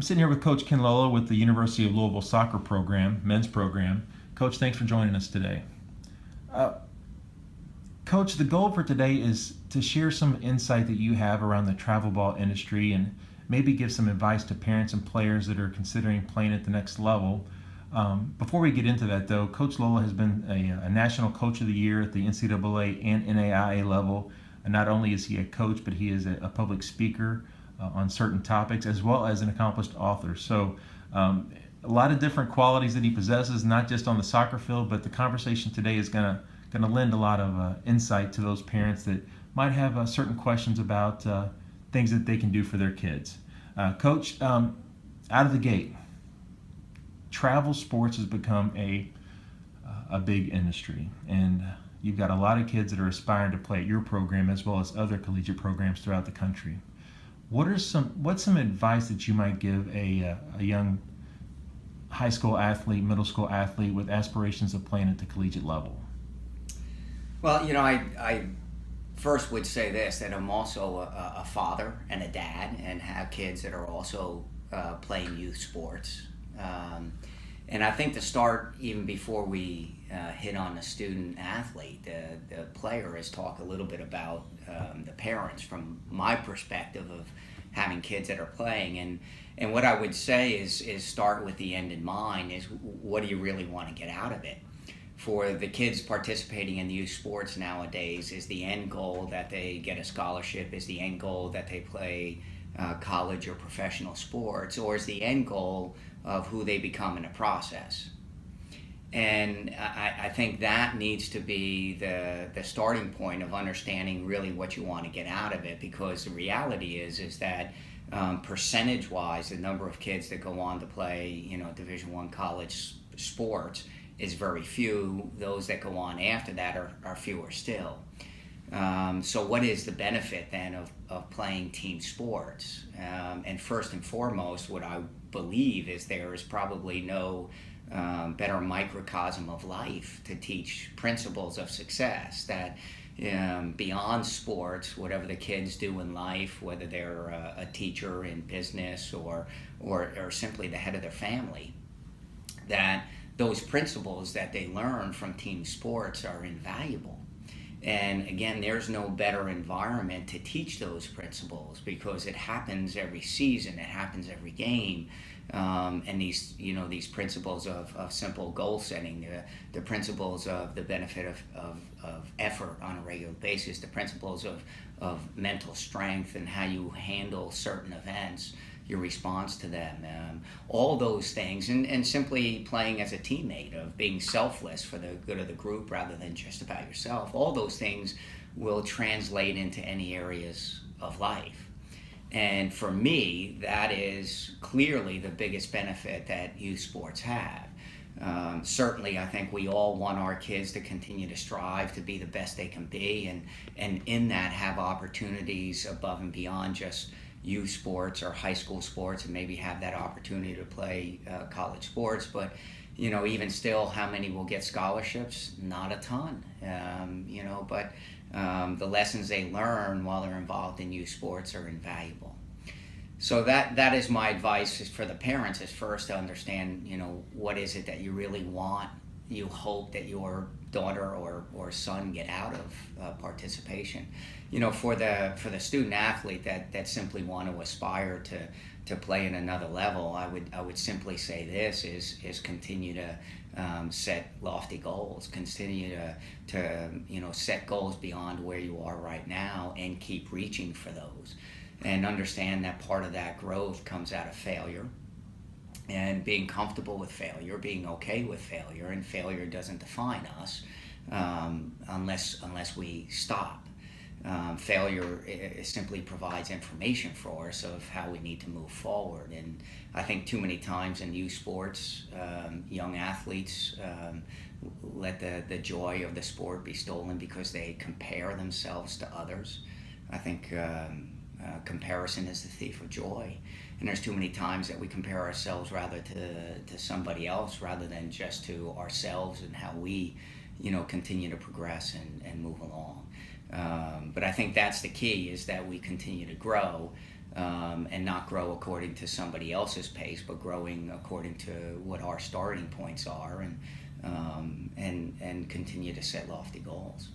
sitting here with Coach Ken Lolla with the University of Louisville soccer program, men's program. Coach, thanks for joining us today. Coach, the goal for today is to share some insight that you have around the travel ball industry and maybe give some advice to parents and players that are considering playing at the next level. Before we get into that, though, Coach Lolla has been a National Coach of the Year at the NCAA and NAIA level. And not only is he a coach, but he is a public speaker on certain topics, as well as an accomplished author. So a lot of different qualities that he possesses, not just on the soccer field, but the conversation today is going to lend a lot of insight to those parents that might have certain questions about things that they can do for their kids. Coach, out of the gate, travel sports has become a big industry, and you've got a lot of kids that are aspiring to play at your program as well as other collegiate programs throughout the country. What's some advice that you might give a young high school athlete, middle school athlete with aspirations of playing at the collegiate level? Well, I first would say this, that I'm also a father and a dad and have kids that are also playing youth sports. And I think to start, even before we hit on the student athlete, the player, is talk a little bit about the parents from my perspective of having kids that are playing. And what I would say is start with the end in mind, is what do you really want to get out of it? For the kids participating in youth sports nowadays, is the end goal that they get a scholarship? Is the end goal that they play college or professional sports? Or is the end goal of who they become in the process? And I think that needs to be the starting point of understanding really what you want to get out of it, because the reality is that percentage-wise, the number of kids that go on to play, Division I college sports is very few. Those that go on after that are fewer still. So what is the benefit then of playing team sports? And first and foremost, what I believe is there is probably no better microcosm of life to teach principles of success, that beyond sports, whatever the kids do in life, whether they're a teacher in business or simply the head of their family, that those principles that they learn from team sports are invaluable. And again, there's no better environment to teach those principles, because it happens every season, it happens every game. And these principles of simple goal setting, the principles of the benefit of effort on a regular basis, the principles of mental strength and how you handle certain events, your response to them, all those things, and simply playing as a teammate, of being selfless for the good of the group rather than just about yourself. All those things will translate into any areas of life. And for me, that is clearly the biggest benefit that youth sports have. Certainly, I think we all want our kids to continue to strive to be the best they can be, and in that have opportunities above and beyond just youth sports or high school sports, and maybe have that opportunity to play college sports. But even still, how many will get scholarships? Not a ton. But the lessons they learn while they're involved in youth sports are invaluable. So that is my advice for the parents, is first to understand, what is it that you really want, you hope that your daughter or son get out of participation. For the student athlete that simply want to aspire to play in another level, I would simply say this is continue to set lofty goals, continue to set goals beyond where you are right now, and keep reaching for those, and understand that part of that growth comes out of failure, and being comfortable with failure, being okay with failure, and failure doesn't define us unless we stop. Failure simply provides information for us of how we need to move forward. And I think too many times in youth sports, young athletes let the joy of the sport be stolen because they compare themselves to others. I think comparison is the thief of joy. And there's too many times that we compare ourselves rather to somebody else rather than just to ourselves, and how we continue to progress and move along. But I think that's the key, is that we continue to grow and not grow according to somebody else's pace, but growing according to what our starting points are, and continue to set lofty goals.